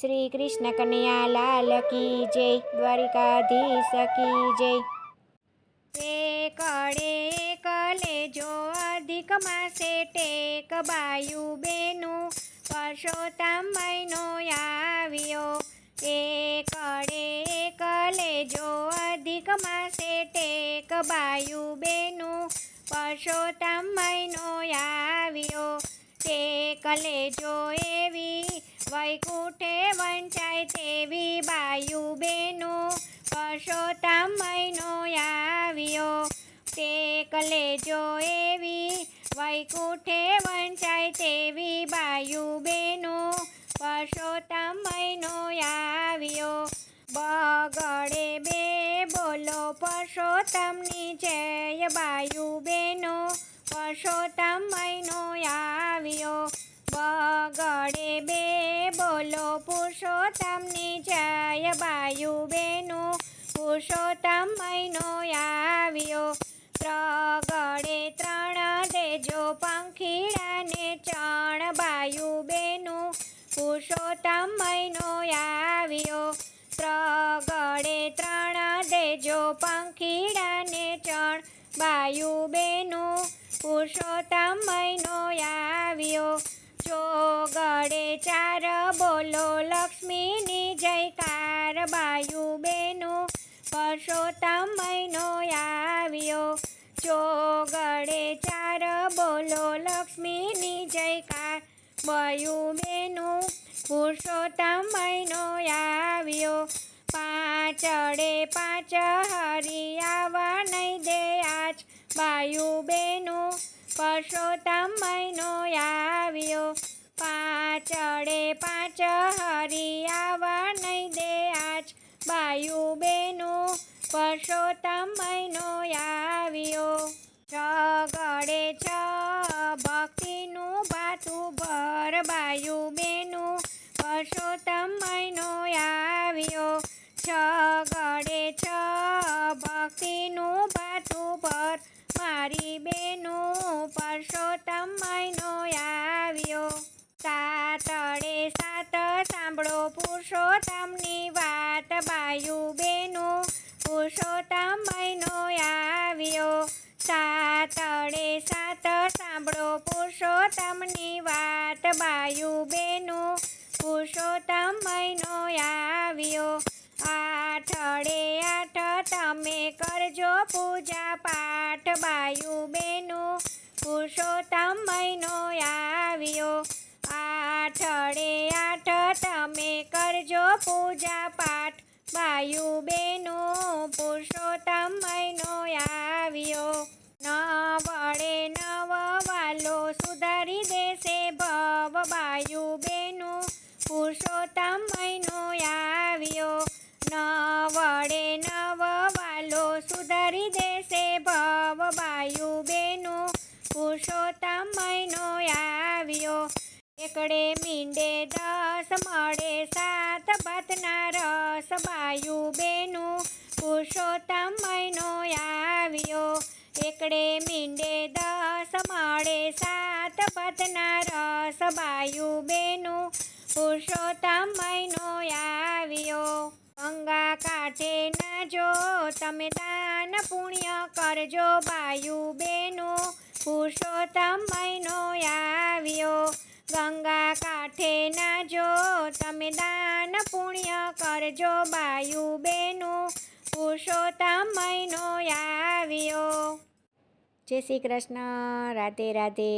શ્રી કૃષ્ણ કનૈયા લાલ કી જય, દ્વારિકાધીશ કી જય। એકડે એકલે જો અધિક માસે ટેક બાયુ બેનું પરસોત્તમ મહિનો આવ્યો। એકડે એકલે જો અધિક માસે ટેક બાયુ બેનું પરસોત્તમ મહિનો આવ્યો। ટેક લેજો એવી વૈકુંઠે વંચાય તેવી બાયુ બેનું પરસોત્તમ મહિનો આવ્યો। ટેક લેજો એવી વૈકુંઠે વંચાય તેવી બાયુ બેનું પરસોત્તમ મહિનો આવ્યો। બગડે બે બોલો પરસોત્તમની જય, બાયુ બેનો પરસોત્તમ મહિનો આવ્યો। બગડે બે બોલો પુરુષોત્તમની જય, બાયુ બેનું પુરુષોત્તમ મહિનો આવ્યો। ત્રગડે ત્રણ દેજો પંખીડાને ચણ, બાયુ બેનું પુરુષોત્તમ મહિનો આવ્યો। ત્રગડે ત્રણ દેજો પંખીડાને ચણ, બાયુ બેનું પુરુષોત્તમ મહિનો આવ્યો। ચોગડે ચાર બોલો લક્ષ્મીની જયકાર, બાયુ બેનું પરસોત્તમ મહિનો આવ્યો। ચોગડે ચાર બોલો લક્ષ્મીની જયકાર, બાયુ બેનું પુરુષોત્તમ મહિનો આવ્યો। પાંચડે પાંચ હરી આવા નહીં દે આજ, બાયુ બેનું પરસોત્તમ મહિનો આવ્યો। પાંચડે પાંચ હરી આવા નહીં દે આજ, બાયુ બેનું પરસોત્તમ મહિનો આવ્યો। છગડે છ ભક્તિનું ભાતું ભર, બાયુ બેનું પરસોત્તમ મહિનો આવ્યો। છગડે છ ભક્તિનું ભાતું ભર, મારી બેનું પરસોત્તમ મહિનો આવ્યો। સાતડે સાત સાંભળો પુરુષોત્તમની વાત, બાયુ બેનું પુરુષોત્તમ મહિનો આવ્યો। સાતડે સાત સાંભળો પુરુષોત્તમની વાત, બાયુ બેનું પુરુષોત્તમ મહિનો આવ્યો। આઠડે આઠ તમે કરજો પૂજા પાઠ, બાયુ બેનું પુરુષોત્તમ મહિનો આવ્યો। આઠડે આઠ તમે કરજો પૂજા પાઠ, બાયુ બેનું પુરુષોત્તમ મહિનો આવ્યો। નવડે નવ વાલો સુધારી દેશે ભવ, બાયુ બેનું પુરુષોત્તમ મહિનો આવ્યો। નવડે નવ વાલો સુધારી દેશે ભવ, બાયુ બેનું પુરુષોત્તમ મહિનો આવ્યો। એકડે મીંડે 10 મળે 7 ભાતના રસ, બાયુ બેનું પુરુષોત્તમ મહિનો આવ્યો। એકડે મીંડે 10 મળે 7 ભાતના રસ, બાયુ બેનું પુરુષોત્તમ મહિનો આવ્યો। ગંગા કાંઠે નાજો તમે દાન પુણ્ય કરજો, બાયુ બેનું પુરુષોત્તમ મહિનો આવ્યો। ગંગા કાંઠે નાજો તમે દાન પુણ્ય કરજો, બાયુ બેનું પુરુષોત્તમ મહિનો આવ્યો। જય શ્રી કૃષ્ણ, રાધે રાધે।